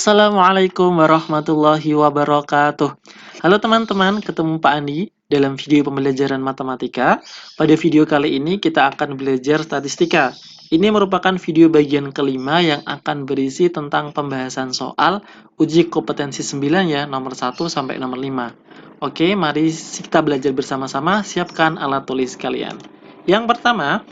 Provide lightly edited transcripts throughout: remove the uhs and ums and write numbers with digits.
Assalamualaikum warahmatullahi wabarakatuh. Halo teman-teman, ketemu Pak Andi dalam video pembelajaran matematika. Pada video kali ini kita akan belajar statistika. Ini merupakan video bagian kelima yang akan berisi tentang pembahasan soal uji kompetensi 9 ya, nomor 1 sampai nomor 5. Oke, mari kita belajar bersama-sama, siapkan alat tulis kalian. Yang pertama,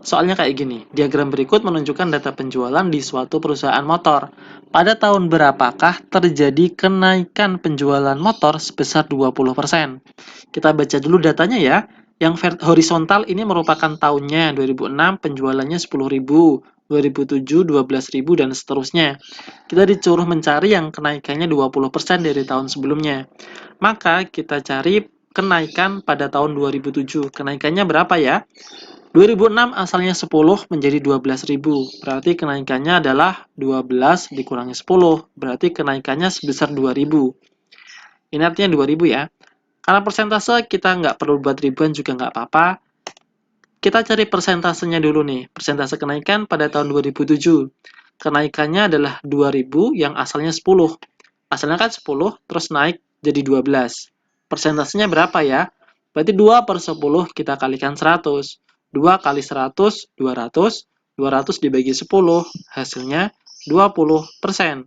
soalnya kayak gini, diagram berikut menunjukkan data penjualan di suatu perusahaan motor. Pada tahun berapakah terjadi kenaikan penjualan motor sebesar 20%? Kita baca dulu datanya ya. Yang horizontal ini merupakan tahunnya, 2006 penjualannya 10.000, 2007 12.000 dan seterusnya. Kita disuruh mencari yang kenaikannya 20% dari tahun sebelumnya. Maka kita cari kenaikan pada tahun 2007. Kenaikannya berapa ya? 2006 asalnya 10 menjadi 12.000, berarti kenaikannya adalah 12 dikurangi 10, berarti kenaikannya sebesar 2.000. Ini artinya 2.000 ya. Karena persentase kita nggak perlu buat ribuan juga nggak apa-apa. Kita cari persentasenya dulu nih, persentase kenaikan pada tahun 2007. Kenaikannya adalah 2.000 yang asalnya 10. Asalnya kan 10, terus naik jadi 12. Persentasenya berapa ya? Berarti 2 per 10 kita kalikan 100. 2 kali 100, 200. 200 dibagi 10, hasilnya 20%.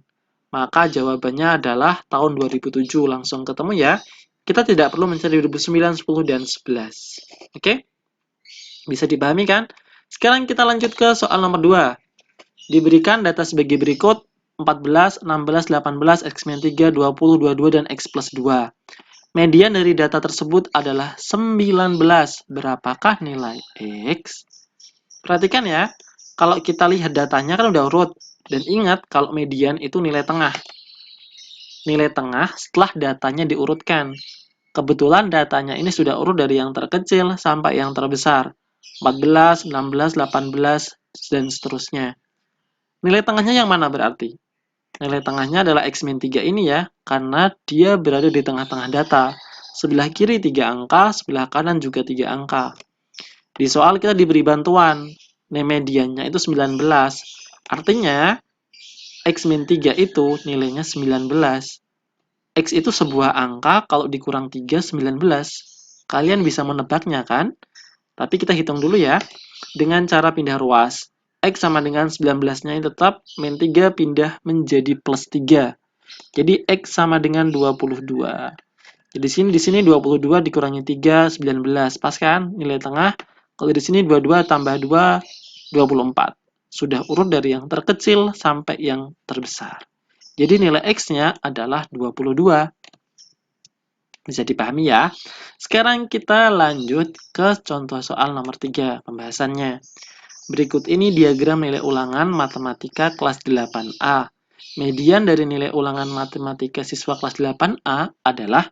Maka jawabannya adalah tahun 2007. Langsung ketemu ya. Kita tidak perlu mencari 2009, 10, dan 11. Oke? Bisa dipahami kan? Sekarang kita lanjut ke soal nomor 2. Diberikan data sebagai berikut: 14, 16, 18, X-3, 20, 22, dan X plus 2. Median dari data tersebut adalah 19. Berapakah nilai X? Perhatikan ya, kalau kita lihat datanya kan udah urut. Dan ingat, kalau median itu nilai tengah. Nilai tengah setelah datanya diurutkan. Kebetulan datanya ini sudah urut dari yang terkecil sampai yang terbesar. 14, 16, 18, dan seterusnya. Nilai tengahnya yang mana berarti? Nilai tengahnya adalah X-3 ini ya, karena dia berada di tengah-tengah data. Sebelah kiri 3 angka, sebelah kanan juga 3 angka. Di soal kita diberi bantuan, mediannya itu 19. Artinya, X-3 itu nilainya 19. X itu sebuah angka, kalau dikurang 3, 19. Kalian bisa menebaknya kan? Tapi kita hitung dulu ya, dengan cara pindah ruas. X sama dengan 19-nya ini tetap, min 3 pindah menjadi plus 3. Jadi X sama dengan 22. Jadi di sini 22 dikurangi 3, 19. Pas kan? Nilai tengah. Kalau di sini 22 tambah 2, 24. Sudah urut dari yang terkecil sampai yang terbesar. Jadi nilai X-nya adalah 22. Bisa dipahami ya. Sekarang kita lanjut ke contoh soal nomor 3, pembahasannya. Berikut ini diagram nilai ulangan matematika kelas 8A. Median dari nilai ulangan matematika siswa kelas 8A adalah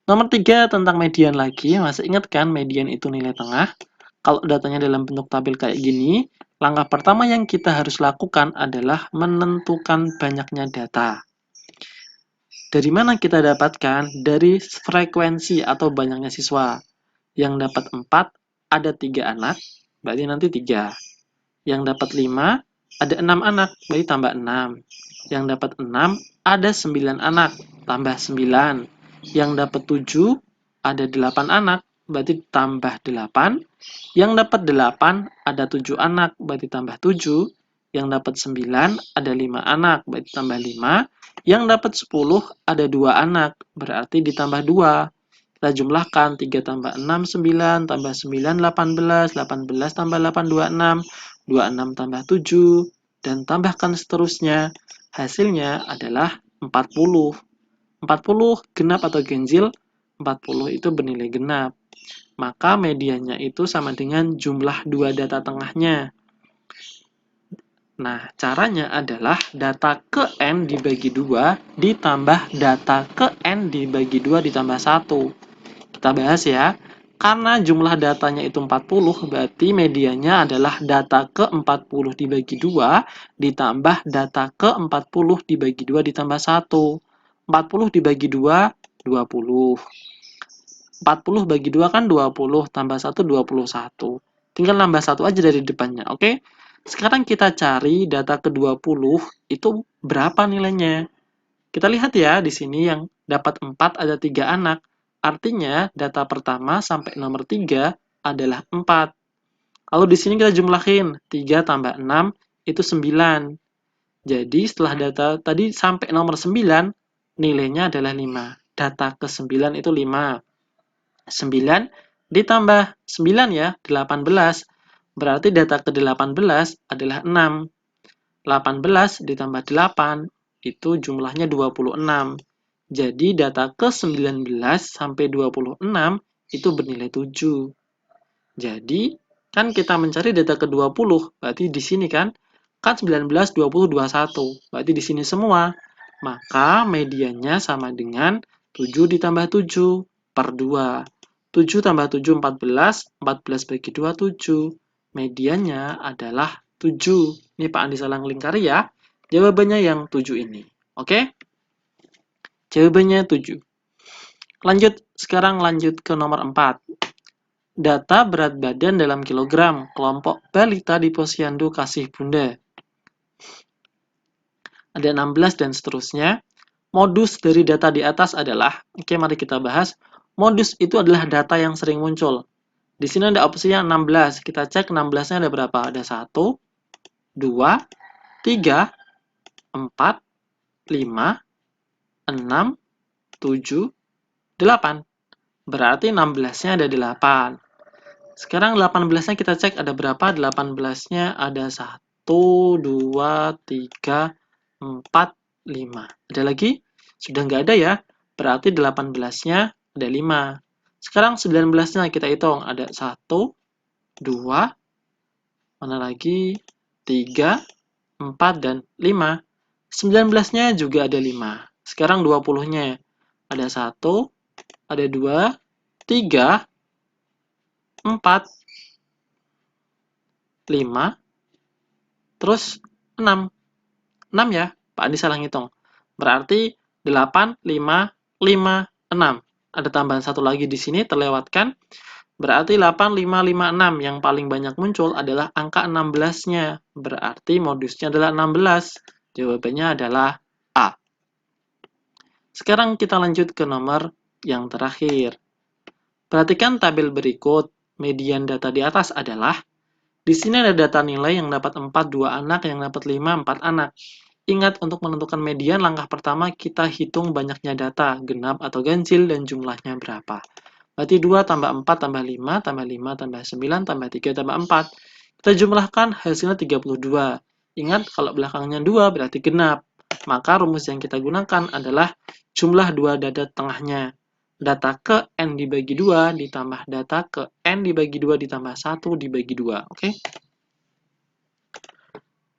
nomor 3 tentang median lagi. Masih ingat kan median itu nilai tengah? Kalau datanya dalam bentuk tabel kayak gini, langkah pertama yang kita harus lakukan adalah menentukan banyaknya data. Dari mana kita dapatkan? Dari frekuensi atau banyaknya siswa. Yang dapat 4, ada 3 anak, berarti nanti 3. Yang dapat 5, ada 6 anak, berarti tambah 6. Yang dapat 6, ada 9 anak, tambah 9. Yang dapat 7, ada 8 anak, berarti tambah 8. Yang dapat 8, ada 7 anak, berarti tambah 7. Yang dapat 9, ada 5 anak, berarti tambah 5. Yang dapat 10, ada 2 anak, berarti ditambah 2. Kita jumlahkan 3 tambah 6, 9, tambah 9, 18, 18 tambah 8, 26, 26 tambah 7, dan tambahkan seterusnya. Hasilnya adalah 40. 40 genap atau ganjil? 40 itu bernilai genap. Maka mediannya itu sama dengan jumlah 2 data tengahnya. Nah, caranya adalah data ke N dibagi 2 ditambah data ke N dibagi 2 ditambah 1. Kita bahas ya. Karena jumlah datanya itu 40, berarti medianya adalah data ke 40 dibagi 2 ditambah data ke 40 dibagi 2 ditambah 1. 40 dibagi 2, 20. 40 bagi 2 kan 20, tambah 1, 21. Tinggal nambah 1 aja dari depannya, oke? Sekarang kita cari data ke-20 itu berapa nilainya. Kita lihat ya, di sini yang dapat 4 ada 3 anak. Artinya, data pertama sampai nomor 3 adalah 4. Lalu di sini kita jumlahin, 3 tambah 6 itu 9. Jadi, setelah data tadi sampai nomor 9, nilainya adalah 5. Data ke-9 itu 5. 9 ditambah 9 ya, 18. Berarti data ke-18 adalah 6. 18 ditambah 8 itu jumlahnya 26. Jadi data ke-19 sampai 26 itu bernilai 7. Jadi kan kita mencari data ke-20, berarti di sini kan 19, 20, 21. Berarti di sini semua. Maka mediannya sama dengan 7 ditambah 7 per 2. 7 tambah 7, 14. 14 bagi 2, 7. Mediannya adalah 7. Ini Pak Andi salah lingkari ya. Jawabannya yang 7 ini. Oke? Jawabannya 7. Sekarang lanjut ke nomor 4. Data berat badan dalam kilogram, kelompok balita di Posyandu Kasih Bunda. Ada 16 dan seterusnya. Modus dari data di atas adalah, oke mari kita bahas. Modus itu adalah data yang sering muncul. Di sini ada opsinya 16. Kita cek 16-nya ada berapa? Ada 1, 2, 3, 4, 5, 6, 7, 8. Berarti 16-nya ada 8. Sekarang 18-nya kita cek ada berapa? 18-nya ada 1, 2, 3, 4, 5. Ada lagi? Sudah nggak ada ya? Berarti 18-nya ada 5. Sekarang 19-nya kita hitung. Ada 1, 2, mana lagi? 3, 4, dan 5. 19-nya juga ada 5. Sekarang 20-nya. Ada 1, ada 2, 3, 4, 5, terus 6. 6 ya, Pak Andi salah ngitung. Berarti 8, 5, 5, 6. Ada tambahan satu lagi di sini terlewatkan. Berarti 8, 5, 5, 6. Yang paling banyak muncul adalah angka 16-nya. Berarti modusnya adalah 16. Jawabannya adalah A. Sekarang kita lanjut ke nomor yang terakhir. Perhatikan tabel berikut. Median data di atas adalah, di sini ada data nilai yang dapat 4, 2 anak, yang dapat 5, 4 anak. Ingat, untuk menentukan median, langkah pertama kita hitung banyaknya data, genap atau ganjil, dan jumlahnya berapa. Berarti 2 tambah 4 tambah 5, tambah 5 tambah 9, tambah 3 tambah 4. Kita jumlahkan, hasilnya 32. Ingat, kalau belakangnya 2 berarti genap. Maka rumus yang kita gunakan adalah jumlah 2 data tengahnya. Data ke N dibagi 2 ditambah data ke N dibagi 2 ditambah 1 dibagi 2. Oke?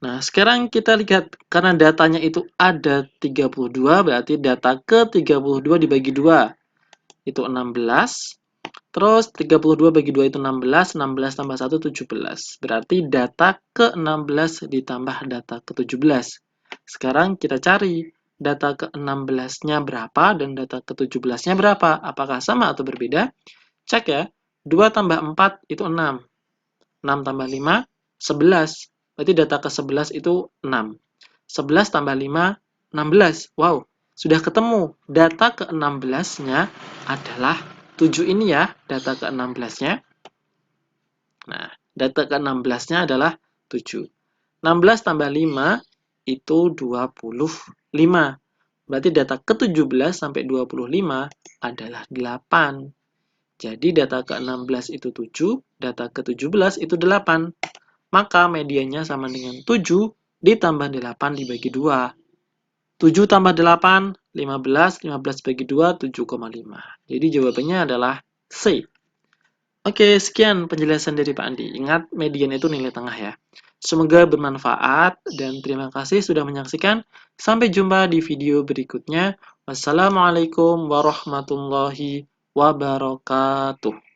Nah, sekarang kita lihat, karena datanya itu ada 32, berarti data ke 32 dibagi 2, itu 16. Terus 32 bagi 2 itu 16, 16 tambah 1, 17. Berarti data ke 16 ditambah data ke 17. Sekarang kita cari data ke 16-nya berapa dan data ke 17-nya berapa. Apakah sama atau berbeda? Cek ya, 2 tambah 4 itu 6. 6 tambah 5, 11. Berarti data ke-11 itu 6. 11 tambah 5, 16. Wow, sudah ketemu. Data ke-16-nya adalah 7 ini ya, data ke-16-nya. Nah, data ke-16-nya adalah 7. 16 tambah 5 itu 25. Berarti data ke-17 sampai 25 adalah 8. Jadi data ke-16 itu 7, data ke-17 itu 8. Maka mediannya sama dengan 7 ditambah 8 dibagi 2. 7 tambah 8, 15. 15 bagi 2, 7,5. Jadi jawabannya adalah C. Oke, sekian penjelasan dari Pak Andi. Ingat, median itu nilai tengah ya. Semoga bermanfaat dan terima kasih sudah menyaksikan. Sampai jumpa di video berikutnya. Wassalamualaikum warahmatullahi wabarakatuh.